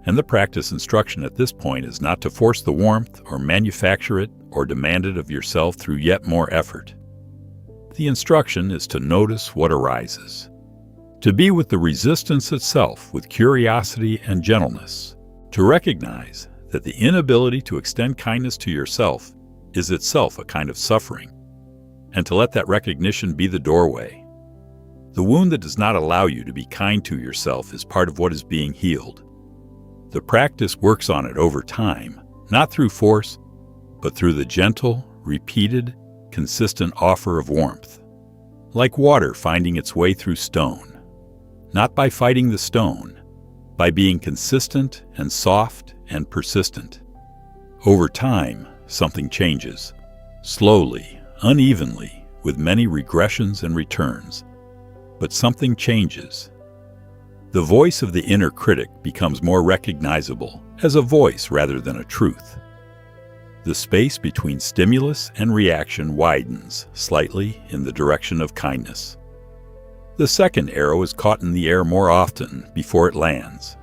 And the practice instruction at this point is not to force the warmth or manufacture it or demand it of yourself through yet more effort. The instruction is to notice what arises, to be with the resistance itself with curiosity and gentleness, to recognize that the inability to extend kindness to yourself is itself a kind of suffering, and to let that recognition be the doorway. The wound that does not allow you to be kind to yourself is part of what is being healed. The practice works on it over time, not through force, but through the gentle, repeated, consistent offer of warmth, like water finding its way through stone, not by fighting the stone, by being consistent and soft and persistent. Over time, something changes, slowly, unevenly, with many regressions and returns, but something changes. The voice of the inner critic becomes more recognizable as a voice rather than a truth. The space between stimulus and reaction widens slightly in the direction of kindness. The second arrow is caught in the air more often before it lands.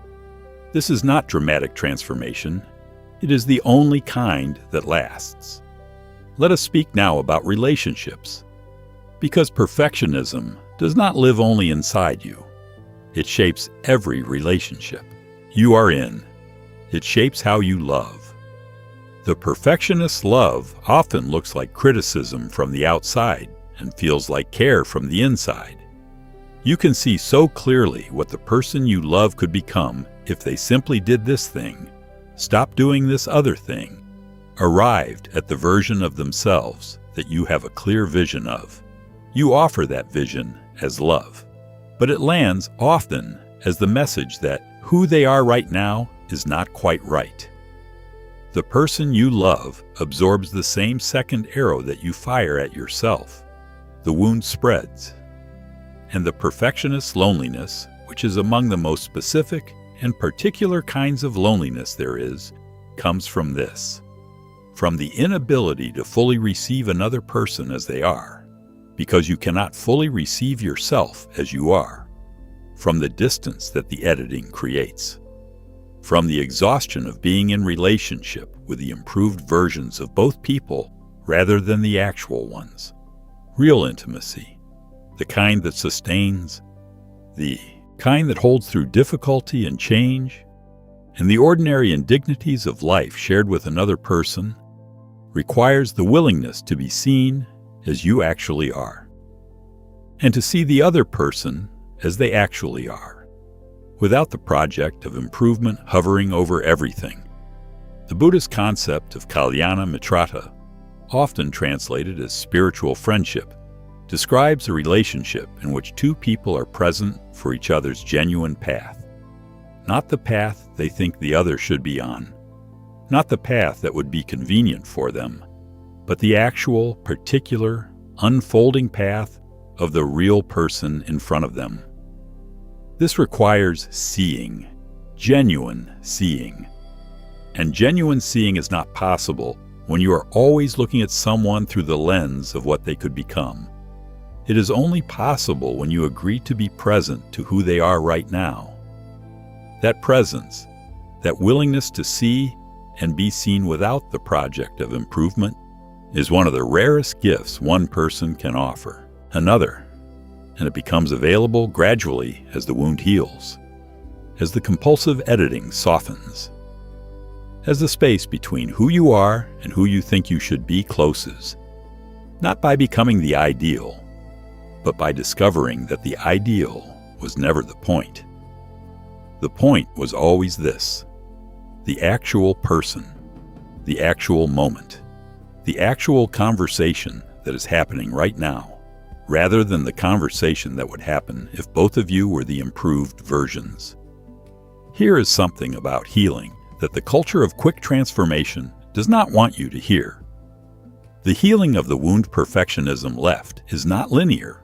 This is not dramatic transformation. It is the only kind that lasts. Let us speak now about relationships, because perfectionism does not live only inside you. It shapes every relationship you are in. It shapes how you love. The perfectionist's love often looks like criticism from the outside and feels like care from the inside. You can see so clearly what the person you love could become if they simply did this thing, stopped doing this other thing, arrived at the version of themselves that you have a clear vision of. You offer that vision as love. But it lands often as the message that who they are right now is not quite right. The person you love absorbs the same second arrow that you fire at yourself. The wound spreads. And the perfectionist's loneliness, which is among the most specific and particular kinds of loneliness there is, comes from this. From the inability to fully receive another person as they are, because you cannot fully receive yourself as you are, from the distance that the editing creates, from the exhaustion of being in relationship with the improved versions of both people rather than the actual ones. Real intimacy, the kind that sustains, the kind that holds through difficulty and change, and the ordinary indignities of life shared with another person, requires the willingness to be seen as you actually are, and to see the other person as they actually are, without the project of improvement hovering over everything. The Buddhist concept of Kalyana Mitrata, often translated as spiritual friendship, describes a relationship in which two people are present for each other's genuine path, not the path they think the other should be on, not the path that would be convenient for them, but the actual, particular, unfolding path of the real person in front of them. This requires seeing, genuine seeing. And genuine seeing is not possible when you are always looking at someone through the lens of what they could become. It is only possible when you agree to be present to who they are right now. That presence, that willingness to see and be seen without the project of improvement, is one of the rarest gifts one person can offer another, and it becomes available gradually as the wound heals, as the compulsive editing softens, as the space between who you are and who you think you should be closes. not by becoming the ideal, but by discovering that the ideal was never the point. The point was always this: the actual person, the actual moment, the actual conversation that is happening right now, rather than the conversation that would happen if both of you were the improved versions. Here is something about healing that the culture of quick transformation does not want you to hear. The healing of the wound perfectionism left is not linear.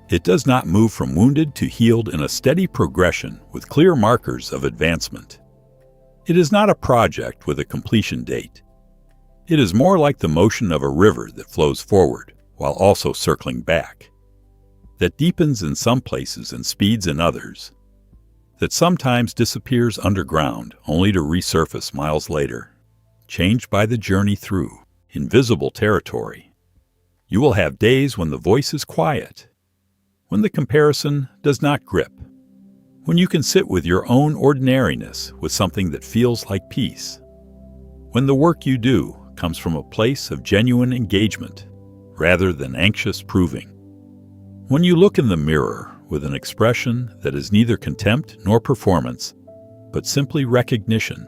It does not move from wounded to healed in a steady progression with clear markers of advancement. It is not a project with a completion date. It is more like the motion of a river that flows forward while also circling back, that deepens in some places and speeds in others, that sometimes disappears underground only to resurface miles later, changed by the journey through invisible territory. You will have days when the voice is quiet, when the comparison does not grip, when you can sit with your own ordinariness with something that feels like peace, when the work you do comes from a place of genuine engagement rather than anxious proving, when you look in the mirror with an expression that is neither contempt nor performance, but simply recognition.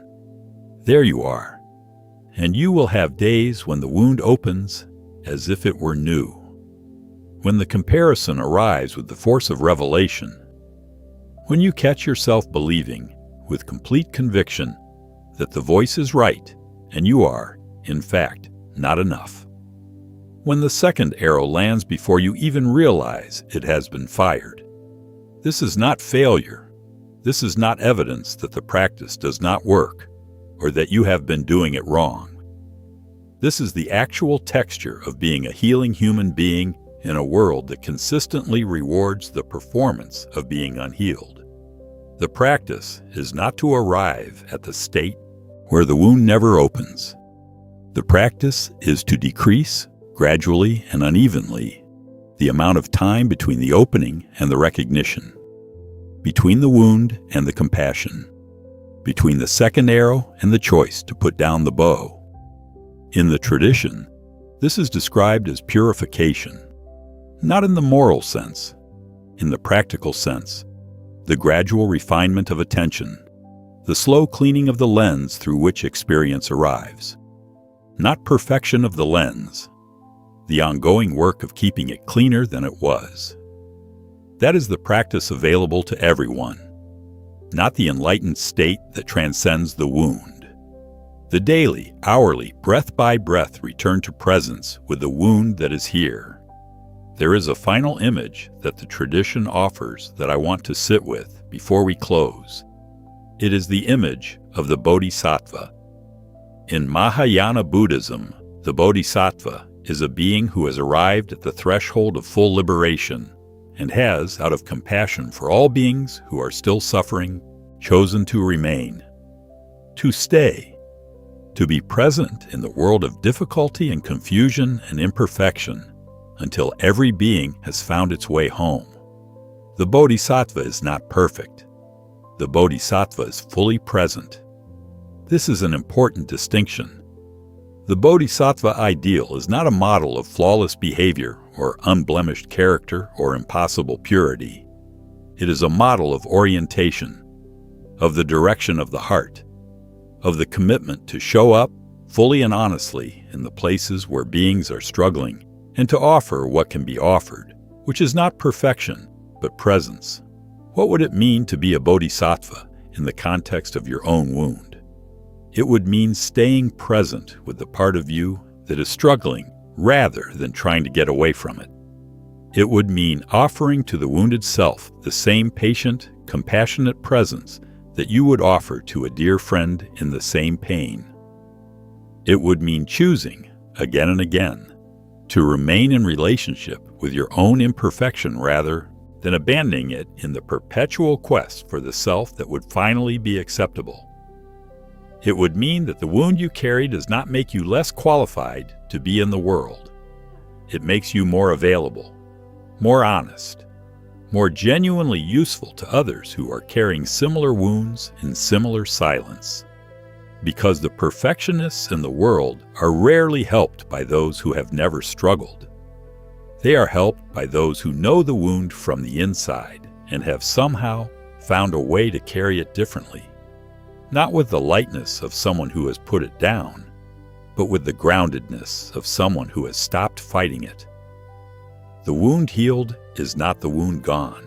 There you are, and you will have days when the wound opens as if it were new, when the comparison arrives with the force of revelation, when you catch yourself believing with complete conviction that the voice is right and you are, in fact, not enough. When the second arrow lands before you even realize it has been fired. This is not failure. This is not evidence that the practice does not work or that you have been doing it wrong. This is the actual texture of being a healing human being in a world that consistently rewards the performance of being unhealed. The practice is not to arrive at the state where the wound never opens. The practice is to decrease, gradually and unevenly, the amount of time between the opening and the recognition, between the wound and the compassion, between the second arrow and the choice to put down the bow. In the tradition, this is described as purification, not in the moral sense, in the practical sense, the gradual refinement of attention, the slow cleaning of the lens through which experience arrives. Not perfection of the lens, the ongoing work of keeping it cleaner than it was. That is the practice available to everyone, not the enlightened state that transcends the wound. The daily, hourly, breath-by-breath return to presence with the wound that is here. There is a final image that the tradition offers that I want to sit with before we close. It is the image of the Bodhisattva. In Mahayana Buddhism, the Bodhisattva is a being who has arrived at the threshold of full liberation and has, out of compassion for all beings who are still suffering, chosen to remain, to stay, to be present in the world of difficulty and confusion and imperfection until every being has found its way home. The Bodhisattva is not perfect. The Bodhisattva is fully present. This is an important distinction. The Bodhisattva ideal is not a model of flawless behavior or unblemished character or impossible purity. It is a model of orientation, of the direction of the heart, of the commitment to show up fully and honestly in the places where beings are struggling and to offer what can be offered, which is not perfection, but presence. What would it mean to be a bodhisattva in the context of your own wound? It would mean staying present with the part of you that is struggling rather than trying to get away from it. It would mean offering to the wounded self the same patient, compassionate presence that you would offer to a dear friend in the same pain. It would mean choosing, again and again, to remain in relationship with your own imperfection rather than abandoning it in the perpetual quest for the self that would finally be acceptable. It would mean that the wound you carry does not make you less qualified to be in the world. It makes you more available, more honest, more genuinely useful to others who are carrying similar wounds in similar silence. Because the perfectionists in the world are rarely helped by those who have never struggled. They are helped by those who know the wound from the inside and have somehow found a way to carry it differently, not with the lightness of someone who has put it down, but with the groundedness of someone who has stopped fighting it. The wound healed is not the wound gone.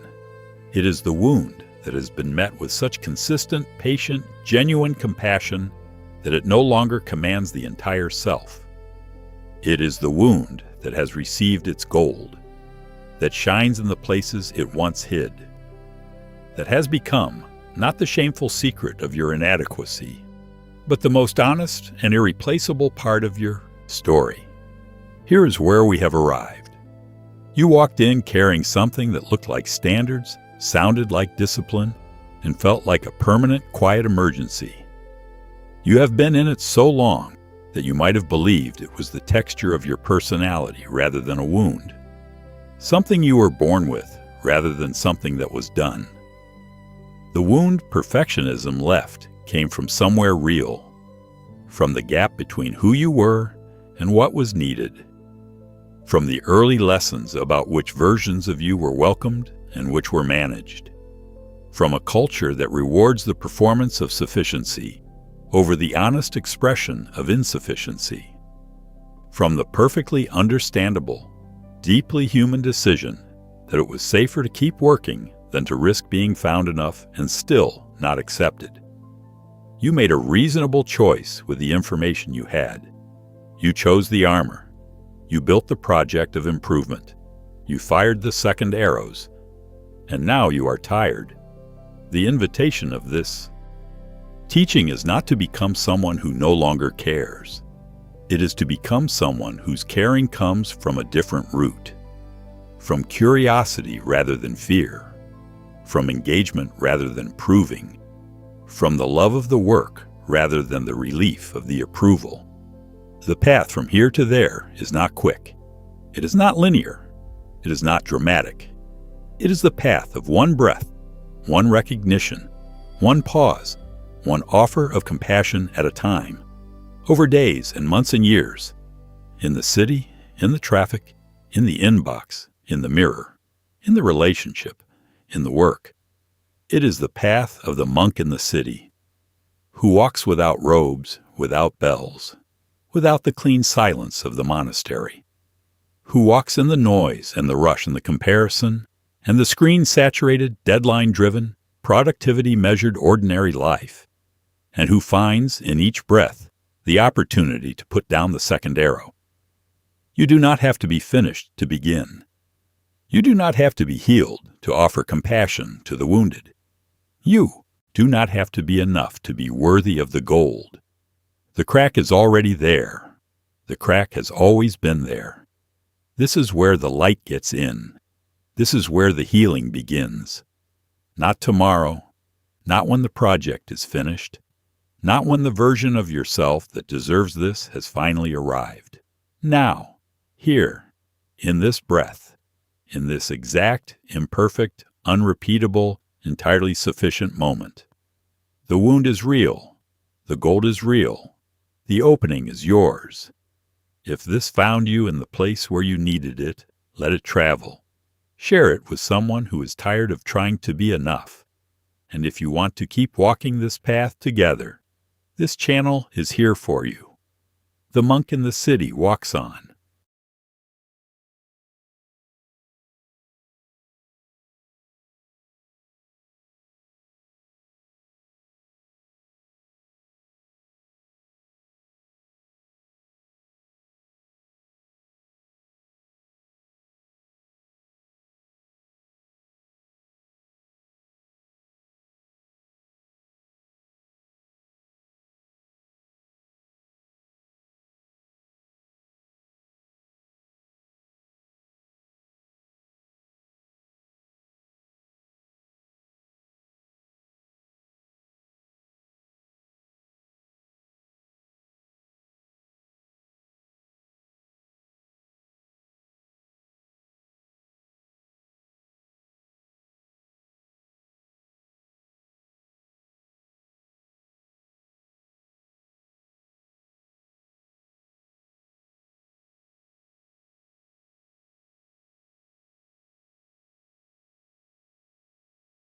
It is the wound that has been met with such consistent, patient, genuine compassion that it no longer commands the entire self. It is the wound that has received its gold, that shines in the places it once hid, that has become not the shameful secret of your inadequacy, but the most honest and irreplaceable part of your story. Here is where we have arrived. You walked in carrying something that looked like standards, sounded like discipline, and felt like a permanent, quiet emergency. You have been in it so long that you might have believed it was the texture of your personality rather than a wound, something you were born with rather than something that was done. The wound perfectionism left came from somewhere real, from the gap between who you were and what was needed, from the early lessons about which versions of you were welcomed and which were managed, from a culture that rewards the performance of sufficiency over the honest expression of insufficiency, from the perfectly understandable, deeply human decision that it was safer to keep working than to risk being found enough and still not accepted. You made a reasonable choice with the information you had. You chose the armor. You built the project of improvement. You fired the second arrows. And now you are tired. The invitation of this teaching is not to become someone who no longer cares. It is to become someone whose caring comes from a different root, from curiosity rather than fear, from engagement rather than proving, from the love of the work rather than the relief of the approval. The path from here to there is not quick. It is not linear. It is not dramatic. It is the path of one breath, one recognition, one pause, one offer of compassion at a time, over days and months and years, in the city, in the traffic, in the inbox, in the mirror, in the relationship, in the work. It is the path of the monk in the city, who walks without robes, without bells, without the clean silence of the monastery, who walks in the noise and the rush and the comparison and the screen-saturated, deadline-driven, productivity-measured ordinary life, and who finds in each breath the opportunity to put down the second arrow. You do not have to be finished to begin. You do not have to be healed to offer compassion to the wounded. You do not have to be enough to be worthy of the gold. The crack is already there. The crack has always been there. This is where the light gets in. This is where the healing begins. Not tomorrow, not when the project is finished, not when the version of yourself that deserves this has finally arrived. Now, here, in this breath, in this exact, imperfect, unrepeatable, entirely sufficient moment. The wound is real. The gold is real. The opening is yours. If this found you in the place where you needed it, let it travel. Share it with someone who is tired of trying to be enough. And if you want to keep walking this path together, this channel is here for you. The monk in the city walks on.